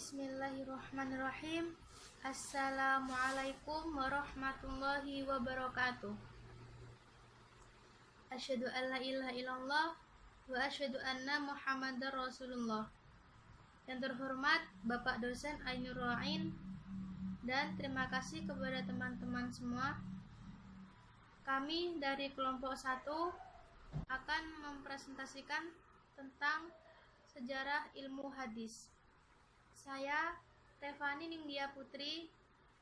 Bismillahirrahmanirrahim. Assalamualaikum warahmatullahi wabarakatuh. Asyhadu an la ilaha illallah wa asyhadu anna Muhammadar Rasulullah. Yang terhormat Bapak dosen Ainur Ra'in, dan terima kasih kepada teman-teman semua. Kami dari kelompok 1 akan mempresentasikan tentang sejarah ilmu hadis. Saya Tefani Ningdia Putri,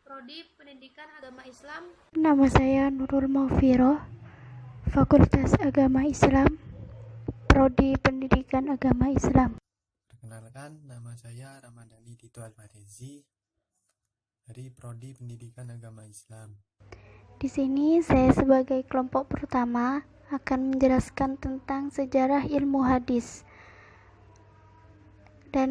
Prodi Pendidikan Agama Islam. Nama saya Nurul Maufiroh, Fakultas Agama Islam, Prodi Pendidikan Agama Islam. Perkenalkan, nama saya Ramadhani Tito Alfarezi dari Prodi Pendidikan Agama Islam. Di sini saya sebagai kelompok pertama akan menjelaskan tentang sejarah ilmu hadis. Dan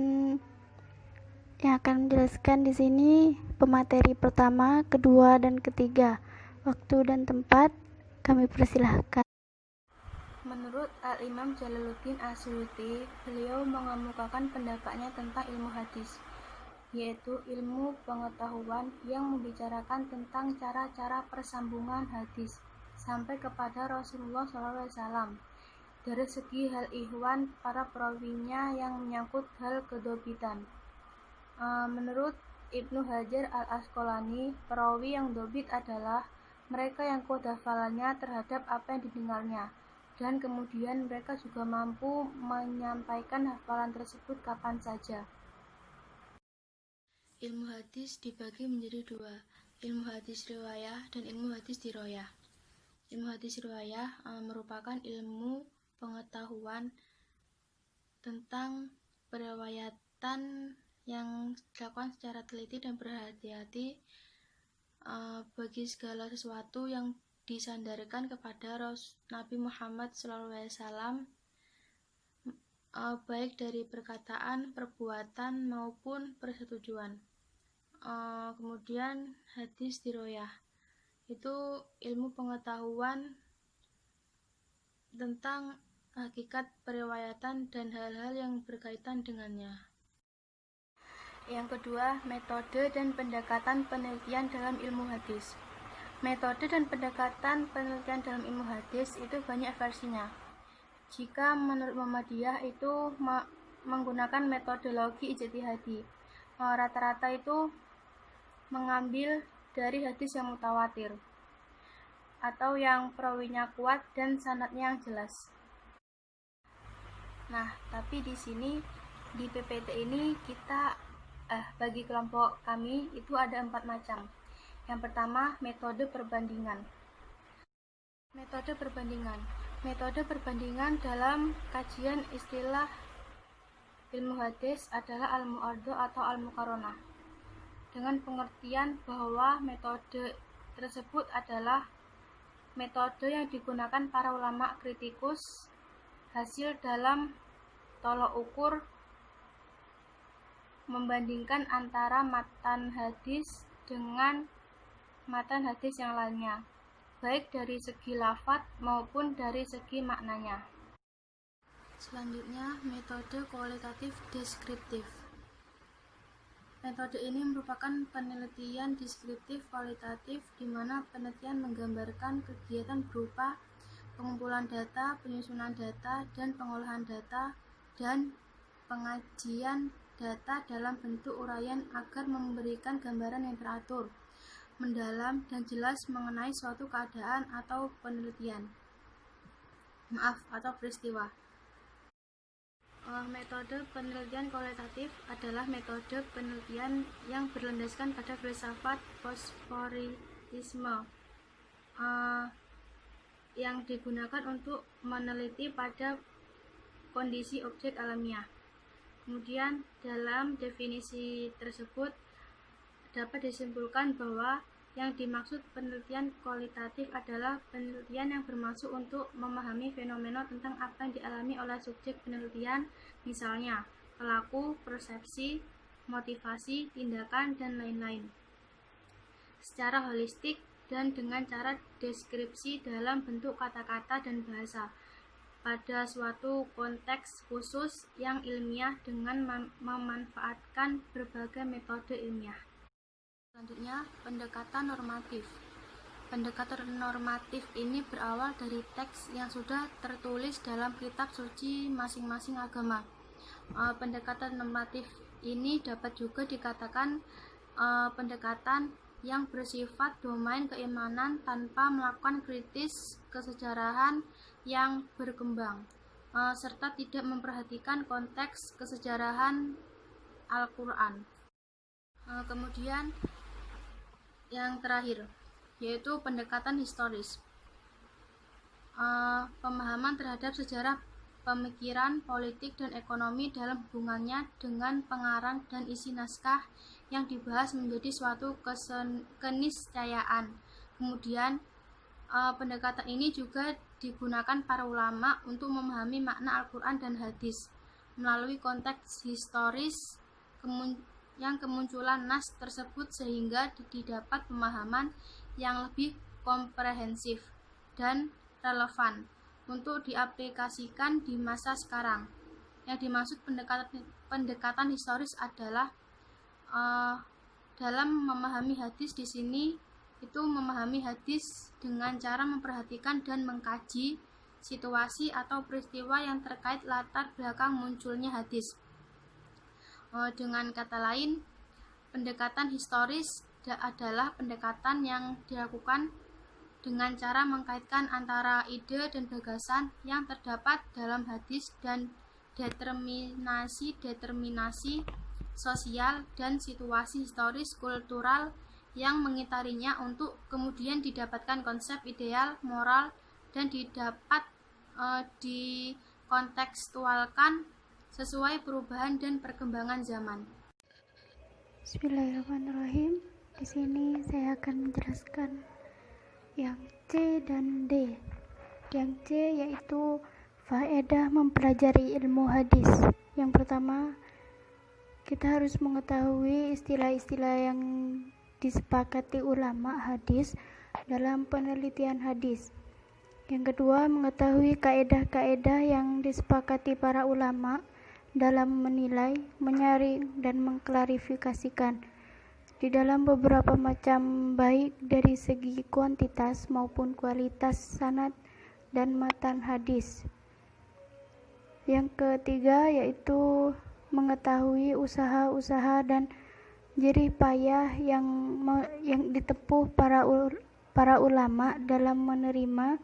yang akan menjelaskan di sini pemateri pertama, kedua, dan ketiga. Waktu dan tempat kami persilahkan. Menurut Al-Imam Jalaluddin As-Suyuti, beliau mengemukakan pendapatnya tentang ilmu hadis, yaitu ilmu pengetahuan yang membicarakan tentang cara-cara persambungan hadis sampai kepada Rasulullah SAW dari segi hal ihwan para perawinya yang menyangkut hal kedobitan. Menurut Ibnu Hajar Al-Asqalani, perawi yang dobit adalah mereka yang kuat hafalannya terhadap apa yang didengarnya, dan kemudian mereka juga mampu menyampaikan hafalan tersebut kapan saja. Ilmu hadis dibagi menjadi dua, ilmu hadis riwayah dan ilmu hadis diroyah. Ilmu hadis riwayah merupakan ilmu pengetahuan tentang periwayatan yang dilakukan secara teliti dan berhati-hati bagi segala sesuatu yang disandarkan kepada Nabi Muhammad SAW, baik dari perkataan, perbuatan maupun persetujuan. Kemudian hadis diroyah itu ilmu pengetahuan tentang hakikat periwayatan dan hal-hal yang berkaitan dengannya. Yang kedua, metode dan pendekatan penelitian dalam ilmu hadis. Metode dan pendekatan penelitian dalam ilmu hadis itu banyak versinya. Jika menurut Muhammadiyah itu menggunakan metodologi ijtihadi, rata-rata itu mengambil dari hadis yang mutawatir atau yang perawinya kuat dan sanadnya yang jelas. Nah, tapi di sini di PPT ini kita bagi kelompok kami itu ada 4 macam. Yang pertama, metode perbandingan. Metode perbandingan. Metode perbandingan dalam kajian istilah ilmu hadis adalah al-mu'adhah atau al-muqaranah. Dengan pengertian bahwa metode tersebut adalah metode yang digunakan para ulama kritikus hasil dalam tolok ukur membandingkan antara matan hadis dengan matan hadis yang lainnya, baik dari segi lafadz maupun dari segi maknanya. Selanjutnya, metode kualitatif deskriptif. Metode ini merupakan penelitian deskriptif kualitatif di mana penelitian menggambarkan kegiatan berupa pengumpulan data, penyusunan data, dan pengolahan data, dan pengajian data dalam bentuk uraian agar memberikan gambaran yang teratur, mendalam, dan jelas mengenai suatu keadaan atau penelitian. Atau peristiwa. Metode penelitian kualitatif adalah metode penelitian yang berlandaskan pada filsafat positivisme yang digunakan untuk meneliti pada kondisi objek alamiah. Kemudian dalam definisi tersebut dapat disimpulkan bahwa yang dimaksud penelitian kualitatif adalah penelitian yang bermaksud untuk memahami fenomena tentang apa yang dialami oleh subjek penelitian, misalnya pelaku, persepsi, motivasi, tindakan, dan lain-lain, secara holistik dan dengan cara deskripsi dalam bentuk kata-kata dan bahasa. pada suatu konteks khusus yang ilmiah dengan memanfaatkan berbagai metode ilmiah. Selanjutnya, pendekatan normatif. Pendekatan normatif ini berawal dari teks yang sudah tertulis dalam kitab suci masing-masing agama. Pendekatan normatif ini dapat juga dikatakan pendekatan yang bersifat domain keimanan tanpa melakukan kritis kesejarahan yang berkembang, serta tidak memperhatikan konteks kesejarahan Al-Quran. Kemudian yang terakhir yaitu pendekatan historis. Pemahaman terhadap sejarah pemikiran, politik, dan ekonomi dalam hubungannya dengan pengarang dan isi naskah yang dibahas menjadi suatu keniscayaan. Kemudian pendekatan ini juga digunakan para ulama untuk memahami makna Al-Quran dan hadis melalui konteks historis yang kemunculan nas tersebut, sehingga didapat pemahaman yang lebih komprehensif dan relevan untuk diaplikasikan di masa sekarang. Yang dimaksud pendekatan historis adalah dalam memahami hadis di sini itu memahami hadis dengan cara memperhatikan dan mengkaji situasi atau peristiwa yang terkait latar belakang munculnya hadis. Dengan kata lain, pendekatan historis adalah pendekatan yang dilakukan dengan cara mengkaitkan antara ide dan gagasan yang terdapat dalam hadis dan determinasi sosial dan situasi historis kultural yang mengitarinya untuk kemudian didapatkan konsep ideal moral dan didapat dikontekstualkan sesuai perubahan dan perkembangan zaman. Bismillahirrahmanirrahim. Di sini saya akan menjelaskan yang C dan D. Yang C yaitu faedah mempelajari ilmu hadis. Yang pertama, kita harus mengetahui istilah-istilah yang disepakati ulama hadis dalam penelitian hadis. Yang kedua, mengetahui kaedah-kaedah yang disepakati para ulama dalam menilai, menyaring, dan mengklarifikasikan di dalam beberapa macam, baik dari segi kuantitas maupun kualitas sanad dan matan hadis. Yang ketiga yaitu mengetahui usaha-usaha dan jerih payah yang ditempuh para ulama dalam menerima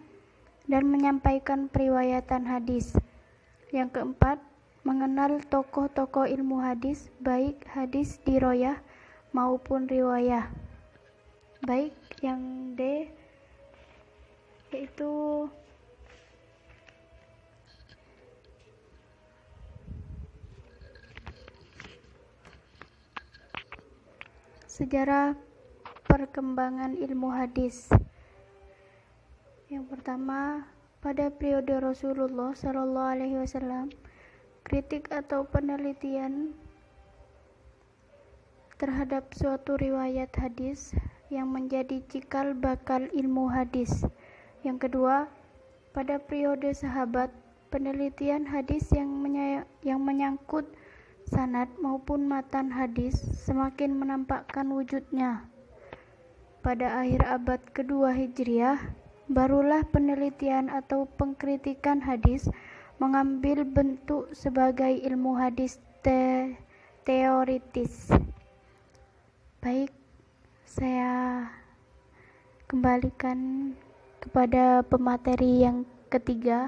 dan menyampaikan periwayatan hadis. Yang keempat, mengenal tokoh-tokoh ilmu hadis, baik hadis diroyah maupun riwayah. Baik, yang D yaitu sejarah perkembangan ilmu hadis. Yang pertama, pada periode Rasulullah SAW, kritik atau penelitian terhadap suatu riwayat hadis yang menjadi cikal bakal ilmu hadis. Yang kedua, pada periode sahabat, penelitian hadis yang menyangkut sanad maupun matan hadis semakin menampakkan wujudnya. Pada akhir abad kedua Hijriah, barulah penelitian atau pengkritikan hadis mengambil bentuk sebagai ilmu hadis teoritis. Baik, saya kembalikan kepada pemateri yang ketiga.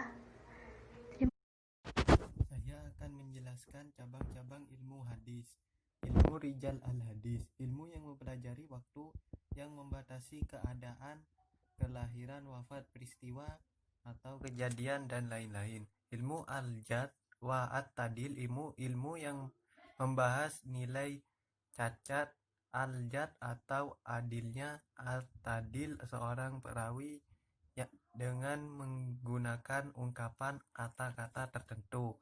Saya akan menjelaskan cabang-cabang ilmu hadis. Ilmu rijal al-hadis, ilmu yang mempelajari waktu yang membatasi keadaan, kelahiran, wafat, peristiwa, atau kejadian, dan lain-lain. Ilmu al-jad wa at-tadil, ilmu yang membahas nilai cacat al-jad atau adilnya al-tadil seorang perawi dengan menggunakan ungkapan kata-kata tertentu.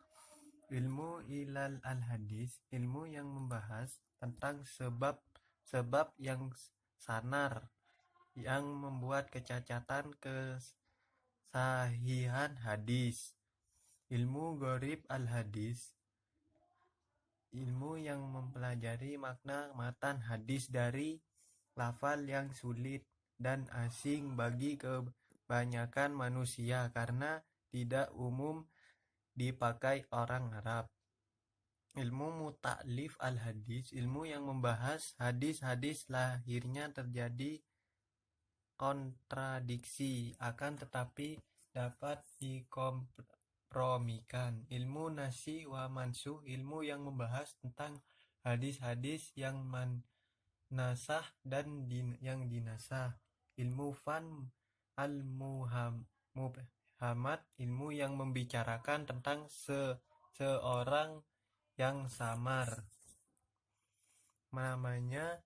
Ilmu ilal al-hadis, ilmu yang membahas tentang sebab yang sanar yang membuat kecacatan kesahihan hadis. Ilmu Gharib al-Hadis, ilmu yang mempelajari makna matan hadis dari lafal yang sulit dan asing bagi kebanyakan manusia karena tidak umum dipakai orang Arab. Ilmu Muta'alif al-Hadis, ilmu yang membahas hadis-hadis lahirnya terjadi kontradiksi akan tetapi dapat dikompromikan. Ilmu Nasyi wa Mansuh, ilmu yang membahas tentang hadis-hadis yang nasah dan yang dinasah. Ilmu Fan al-Mubhamat, ilmu yang membicarakan tentang seorang yang samar. Namanya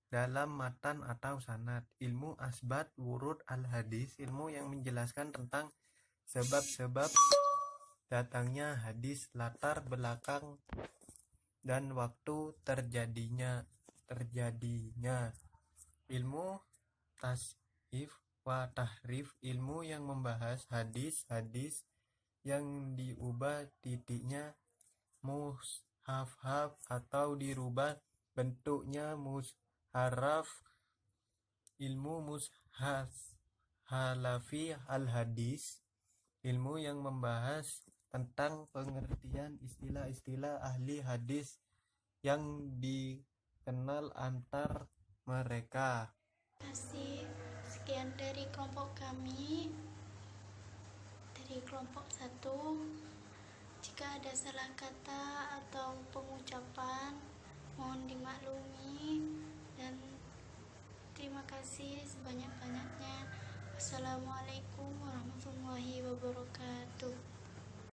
dalam matan atau sanad. Ilmu Asbat Wurud al-Hadis, ilmu yang menjelaskan tentang sebab-sebab datangnya hadis, latar belakang dan waktu terjadinya. Ilmu Tas'if wa Tahrif, ilmu yang membahas hadis-hadis yang diubah titiknya mushaf atau dirubah bentuknya musharraf. Ilmu Mushalafi al-Hadis, ilmu yang membahas tentang pengertian istilah-istilah ahli hadis yang dikenal antar mereka. Terima kasih. Sekian dari kelompok kami, dari kelompok 1. Jika ada salah kata atau pengucapan, mohon dimaklumi, dan terima kasih sebanyak-banyaknya. Wassalamualaikum warahmatullahi wabarakatuh.